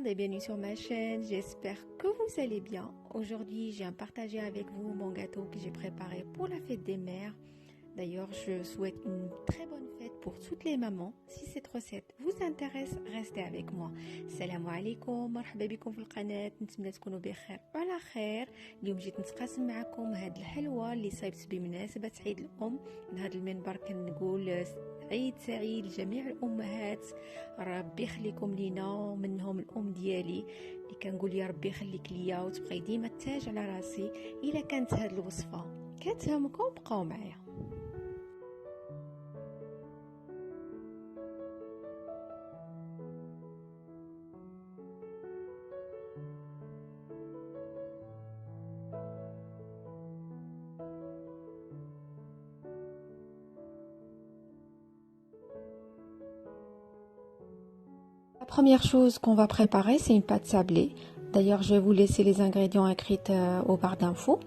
monde et bienvenue sur ma chaîne, j'espère que vous allez bien. Aujourd'hui, j'ai partagé avec vous mon gâteau que j'ai préparé pour la fête des mères. D'ailleurs, je souhaite une très bonne fête pour toutes les mamans. Si cette recette vous intéresse, restez avec moi. Salam alaikum, مرحبا بكم في القناة. نتمنى تكونوا بخير وعلى خير. اليوم جيت نتقاسم معكم هاد الحلوى اللي صايبت بمناسبة عيد الأم. من هذا المنبر كنقول عيد سعيد لجميع الأمهات. ربي يخليكم لينا ومنهم الأم ديالي اللي كنقول يا ربي يخليك ليا وتبقاي ديما التاج على راسي. إلا كانت هاد الوصفة كتهمكم بقاو معايا. La première chose qu'on va préparer, c'est une pâte sablée. D'ailleurs, je vais vous laisser les ingrédients écrits au barre d'infos.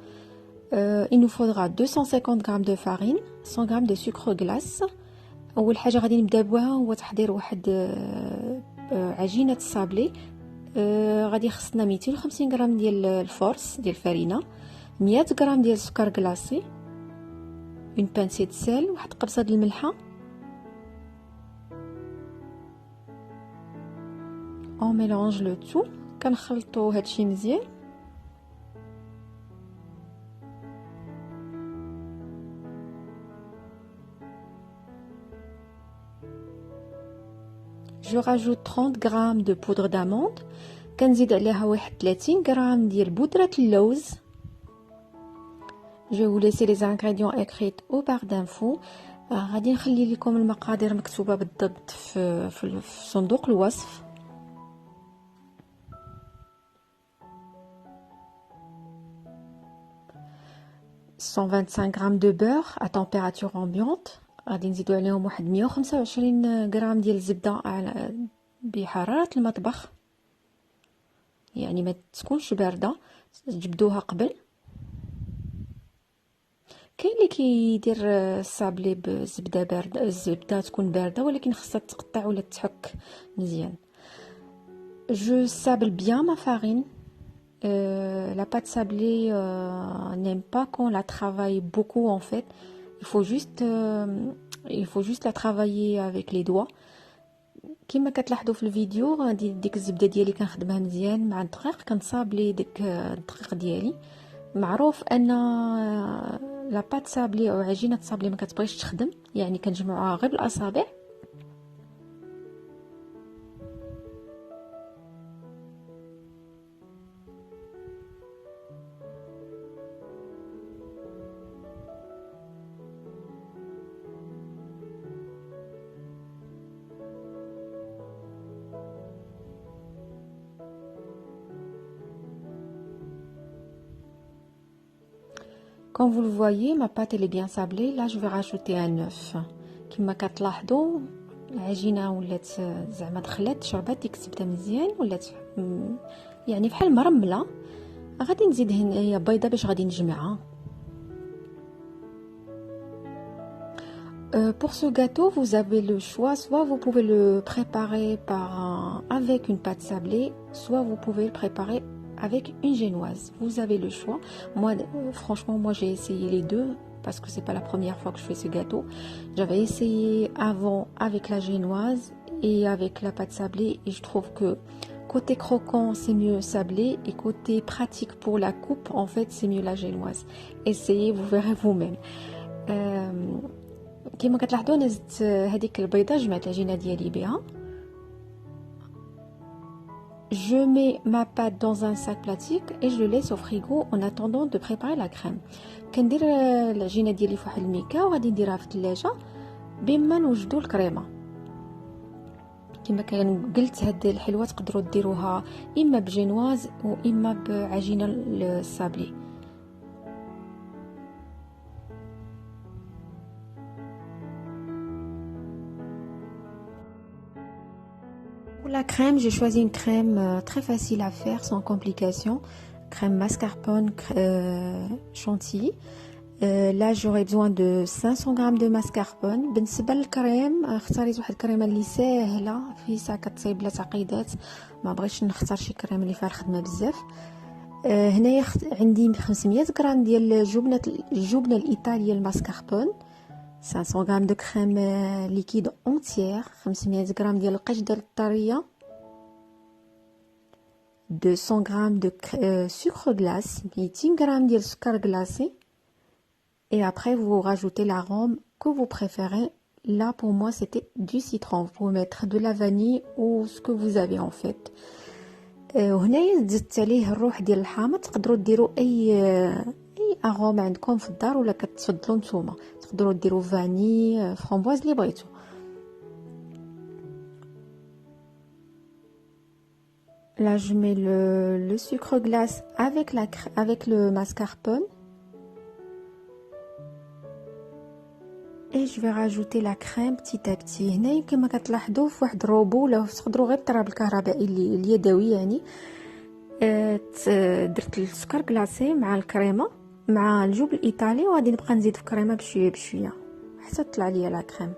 Il nous faudra 250 g de farine, 100 g de sucre glace. أول حاجة غادي نبدا بها هو تحضير واحد عجينة الصابلي. غادي خصنا 250 غرام ديال الفورس ديال الفرينة، 100 غرام ديال السكر كلاصي، اون بانسي د سال، واحد قبصة د الملحة. On mélange le tout. كنخلطو هادشي مزيان. Je rajoute 30 g de poudre d'amande. كنزيد عليها واحد 30 g ديال بودرة اللوز. Je vais vous laisser les ingrédients écrits au barre d'infos. غادي نخلي لكم المقادير مكتوبة بالضبط في صندوق الوصف. « 125 g de beurre à température ambiante. غادي نزيدو عليهم واحد 125 غرام ديال الزبده بحراره المطبخ، يعني ما تكونش بارده، تجبدوها قبل. كاين اللي كيدير الصابلي بالزبده بارده، الزبده تكون بارده ولكن خصها تقطع ولا تحك مزيان. Je sable bien ma farine. La pâte sablée n'aime pas qu'on la travaille beaucoup en fait. Il faut juste la travailler avec les doigts. كما كتلاحظوا في الفيديو غادي ديك الزبده ديالي كنخدمها مزيان مع الدقيق، كنصابلي ديك الدقيق ديالي. معروف ان لا بات سابلي او عجينه صابلي ما كتبغيش تخدم، يعني كنجمعوها غير بالاصابع. Comme vous le voyez, ma pâte elle est bien sablée. Là, je vais rajouter un œuf. كما كتلاحظوا العجينه ولات زعما دخلت شربات ديك الزبده مزيان، ولات يعني بحال مرمله. غادي نزيد هنايا بيضه باش غادي نجمعها. Pour ce gâteau, vous avez le choix, soit vous pouvez le préparer avec une pâte sablée, soit vous pouvez le préparer avec une génoise. Vous avez le choix. Moi, franchement, j'ai essayé les deux parce que c'est pas la première fois que je fais ce gâteau. J'avais essayé avant avec la génoise et avec la pâte sablée, et je trouve que côté croquant c'est mieux sablé et côté pratique pour la coupe en fait c'est mieux la génoise. Essayez, vous verrez vous-même. كما كتلاحظوا انا زدت هذيك البيضه، جمعت العجينه ديالي بها. Je mets ma pâte dans un sac plastique et je le laisse au frigo en attendant de préparer la crème. كندير العجينه ديالي في واحد الميكا وغادي نديرها في الثلاجه بما نوجدوا الكريمه. كما كان قلت هاد الحلوه تقدروا ديروها اما بجينواز واما بعجينه الصابلي. Pour la crème, j'ai choisi une crème très facile à faire, sans complications. Crème mascarpone chantilly. Là j'aurais besoin de 500 grammes de mascarpone. بالنسبة للكريم اختاريت واحد الكريمه اللي ساهله في ساعه كتصايب بلا تعقيدات، ما بغيتش نختار شي كريم اللي فيها الخدمه بزاف. هنايا عندي 500 غرام ديال الجبنه الايطاليه الماسكاربون، 500 غرام دو كريم ليكيد اونتيير، 500 غرام ديال القشدة الطريه، 200 غرام دو sucre glace، 200 غرام ديال السكر غلاسي. Et après, vous rajoutez l'arôme que vous préférez. Là, pour moi, c'était du citron. Vous pouvez mettre de la vanille ou ce que vous avez en fait. وهنايا زدت عليه الروح ديال الحامض. تقدروا ديروا اي اروم عندكم في الدار ولا كتفضلوا نتوما. تقدروا ديروا فاني، فramboise اللي بغيتو. Là, je mets le sucre glace avec le mascarpone. Et je vais rajouter la crème petit à petit. هنا كما كتلاحظوا في واحد الروبو ولا تقدروا غير الطراب الكهربائي اللي اليدوي يعني. درت السكر كلاصي مع الكريمه مع الجبن الايطالي، وغادي نبقى نزيد في الكريمه بشويه بشويه حتى تطلع ليا لا كريم.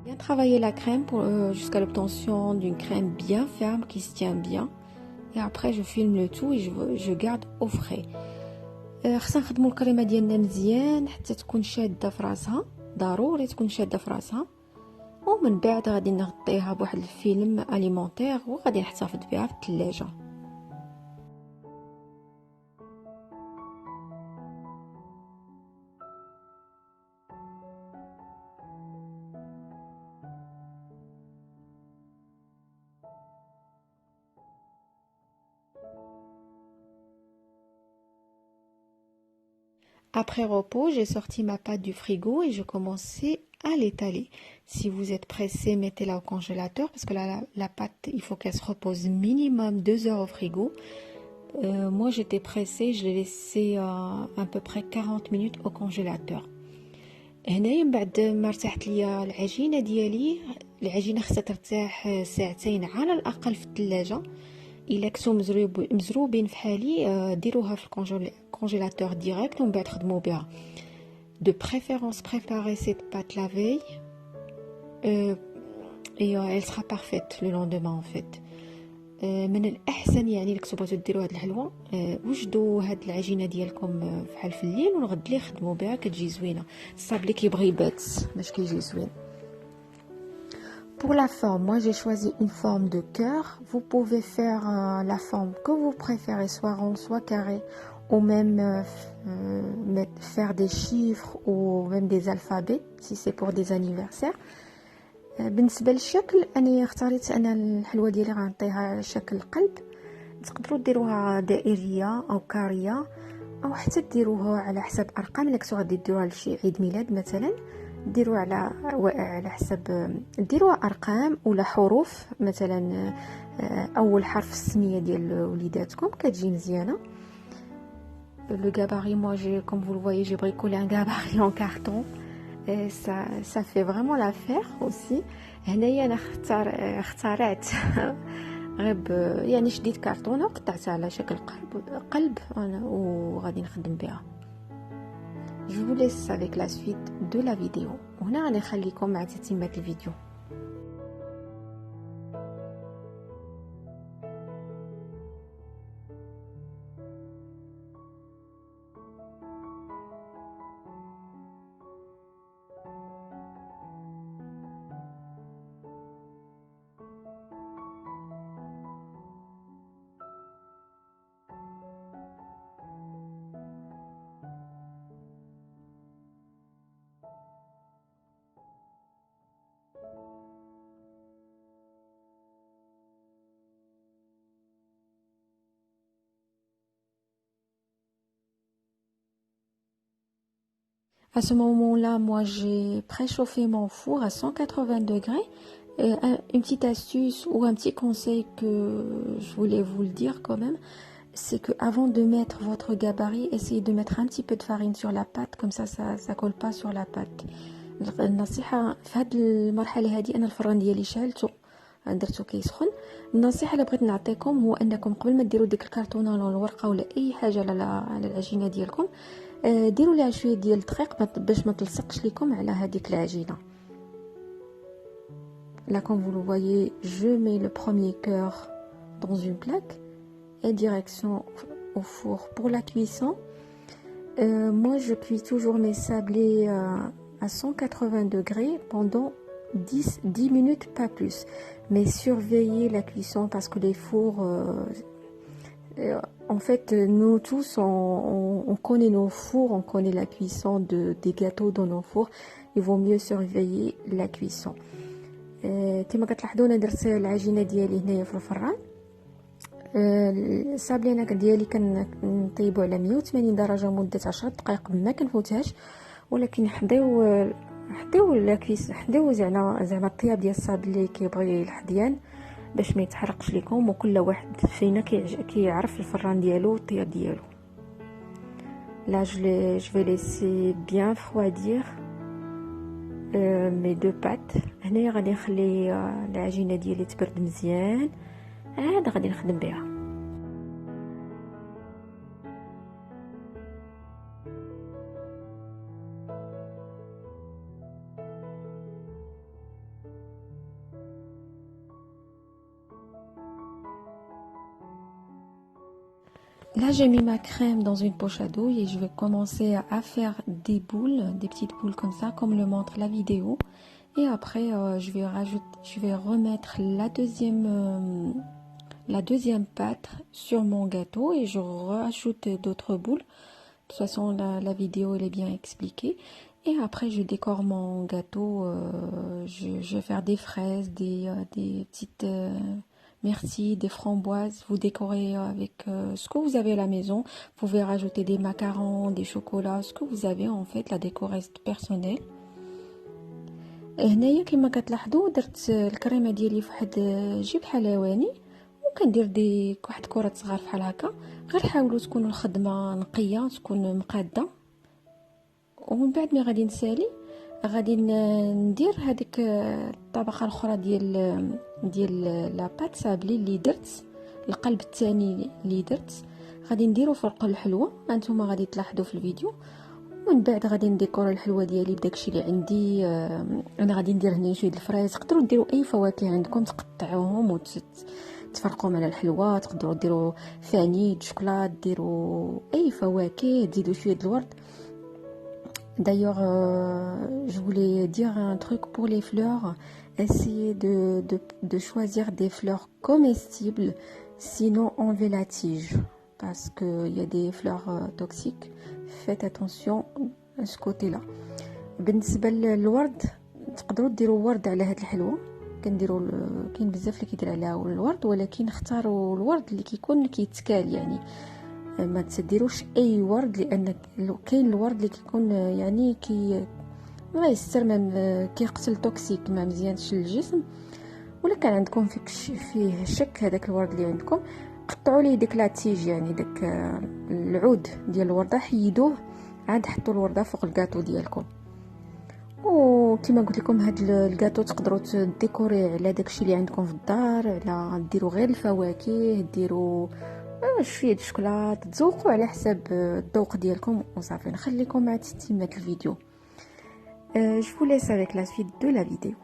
Bien travailler la crème jusqu'à l'obtention d'une crème bien ferme qui se tient bien. Et après je filme le tout et je garde au frais. خصنا نخدموا الكريمه ديالنا مزيان حتى تكون شاده في راسها، ضروري تكون شاده في راسها. ومن بعد غادي نغطيها بواحد الفيلم اليمونتير وغادي نحتفظ بها في الثلاجه. Après repos, j'ai sorti ma pâte du frigo et je commençais à l'étaler. Si vous êtes pressé, mettez-la au congélateur parce que la pâte, il faut qu'elle se repose minimum 2 heures au frigo. Moi, j'étais pressée, je l'ai laissé à peu près 40 minutes au congélateur. هنايا من بعد ما ارتاحت ليا العجينه ديالي، العجينه خصها ترتاح ساعتين على الاقل في الثلاجه. الا كنتو مزروبين في حالي ديروها في الكونجيلاتور ديريكت ومن بعد خدموا بها. de préférence préparer cette pâte la veille et elle sera parfaite le lendemain en fait. من الاحسن يعني اللي كنتو بغيتو ديروا هاد الحلوه وجدوا هاد العجينه ديالكم فحال في الليل ونغد ليه خدموا بها كتجي زوينه. الصابلي كيبغي يبات باش كيجي زوين. Pour la forme, moi j'ai choisi une forme de cœur. Vous pouvez faire la forme que vous préférez, soit rond, soit carré, ou même faire des chiffres ou même des alphabets si c'est pour des anniversaires. بالنسبه للشكل انا اختاريت انا الحلوه ديالي غنعطيها على شكل قلب. تقدروا ديروها دائريه او كاريه او حتى ديروها على حسب ارقام. الا كنتو غادي ديروها لشي عيد ميلاد مثلا ديروا على حسب ديروها ارقام ولا حروف. مثلا اول حرف السميه ديال وليداتكم كتجي مزيانه. Le gabarit, moi comme vous le voyez, j'ai bricolé un gabarit en carton. Et ça fait vraiment l'affaire aussi. هنايا انا اخترعت غير يعني شديت كرتونه وقطعتها على شكل قلب وغادي نخدم بها. Je vous laisse avec la suite de la vidéo. وهنا غادي نخليكم مع تتمة الفيديو. À ce moment-là, moi, j'ai préchauffé mon four à 180 degrés. Et une petite astuce ou un petit conseil que je voulais vous le dire quand même, c'est que avant de mettre votre gabarit, essayez de mettre un petit peu de farine sur la pâte, comme ça colle pas sur la pâte. النصيحة في هاد المرحلة هذه أنا الفران ديالي شالته درتو كيسخن. النصيحة اللي بغيت نعطيكم هو أنكم قبل ما ديروا ديك الكرتونة ولا الورقة ولا أي حاجة على العجينة ديالكم، ديروا ليها شوية ديال الدقيق باش ما تلصقش لكم على هذيك العجينة. Là, comme vous le voyez, je mets le premier cœur dans une plaque et direction au four pour la cuisson. Moi, je cuis toujours mes sablés à 180 degrés pendant 10 minutes, pas plus. Mais surveillez la cuisson parce que les fours... en fait, nous tous, on connaît nos fours, on connaît la cuisson des gâteaux dans nos fours. Il vaut mieux surveiller la cuisson. كما كتلاحظوا انا درت العجينه ديالي هنايا في الفران. السابلينه ديالي كنطيبو على 180 درجه مده 10 دقائق ما كنفوتهاش، ولكن حضيو لاكيس حضيو زعما الطياب ديال الصابلي كيبغي الحضيان باش ما يتحرقش لكم، وكل واحد فينا كيعرف الفران ديالو والطياب ديالو. Là je vais laisser bien refroidir mes deux pâtes. هنايا غادي نخلي العجينه ديالي تبرد مزيان، عاد غادي نخدم بها. Là, j'ai mis ma crème dans une poche à douille et je vais commencer à faire des boules, des petites boules comme ça, comme le montre la vidéo. Et après, je vais remettre la deuxième pâte sur mon gâteau et je rajoute d'autres boules. De toute façon, la vidéo elle est bien expliquée. Et après, je décore mon gâteau. Je vais faire des fraises, des petites myrtilles, des framboises. Vous décorez avec ce que vous avez à la maison. Vous pouvez rajouter des macarons, des chocolats, ce que vous avez en fait, la déco reste personnelle. هنايا كما كتلاحظوا درت الكريمه ديالي في واحد جيب حلواني وكندير واحد كرات صغار بحال هكا. غير حاولوا تكونوا الخدمه نقيه، تكون مقاده. ومن بعد ما غادي نسالي غادي ندير هذيك الطبقه الاخرى ديال لا بات سابلي اللي درت، القلب الثاني اللي درت غادي نديرو فوق الحلوه. انتما غادي تلاحظوا في الفيديو. ومن بعد غادي نديكور الحلوه ديالي بداكشي اللي عندي. انا غادي ندير هنا شويه الفرايز، تقدروا ديروا اي فواكه عندكم تقطعوهم وتفرقوهم على الحلوه. تقدروا ديروا فاني شوكولاط، ديروا اي فواكه، تزيدوا شويه الورد. D'ailleurs, je voulais dire un truc pour les fleurs. Essayez de choisir des fleurs comestibles, sinon enlevez la tige. Parce qu'il y a des fleurs toxiques. Faites attention à ce côté-là. بالنسبة للورد تقدروا ديروا ورد على هاد الحلوة. كنديروا كاين بزاف اللي كيدير عليها الورد، ولكن اختاروا الورد اللي كيكون كيتكال. يعني ما تديروش اي ورد، لان كاين الورد اللي كيكون يعني ما يسترمم، كيقتل توكسيك، ما مزيانش للجسم. ولا كان عندكم فيه شك هذاك الورد اللي عندكم، قطعوا ليه ديك لاتيج، يعني داك العود ديال الورده حيدوه، عاد حطوا الورده فوق الكاطو ديالكم. وكما قلت لكم هاد الكاطو تقدروا تديكوري على داكشي اللي عندكم في الدار، على ديروا غير الفواكه، ديروا شويه الشوكولاط، تذوقوا على حساب الذوق ديالكم وصافي. نخليكم مع تتمه الفيديو. Je vous laisse avec la suite de la vidéo.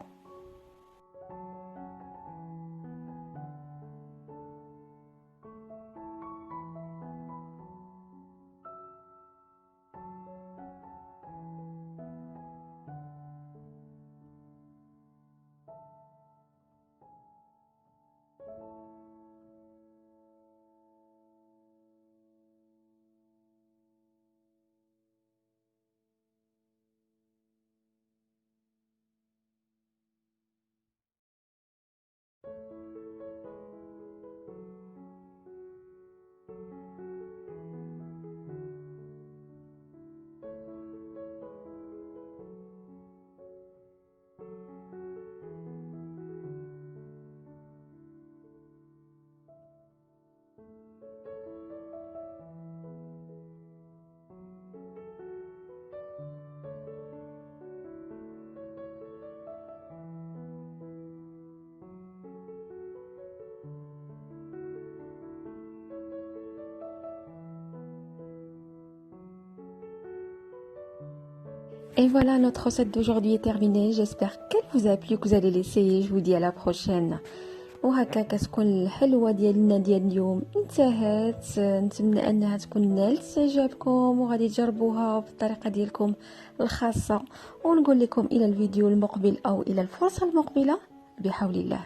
Et voilà, notre recette d'aujourd'hui est terminée. J'espère qu'elle vous a plu, que vous allez l'essayer. Je vous dis à la prochaine. وهكا كتكون الحلوه ديالنا ديال اليوم انتهت. نتمنى انها تكون نالت اعجابكم وغادي تجربوها بالطريقه ديالكم الخاصه، ونقول لكم الى الفيديو المقبل او الى الفرصه المقبله بحول الله.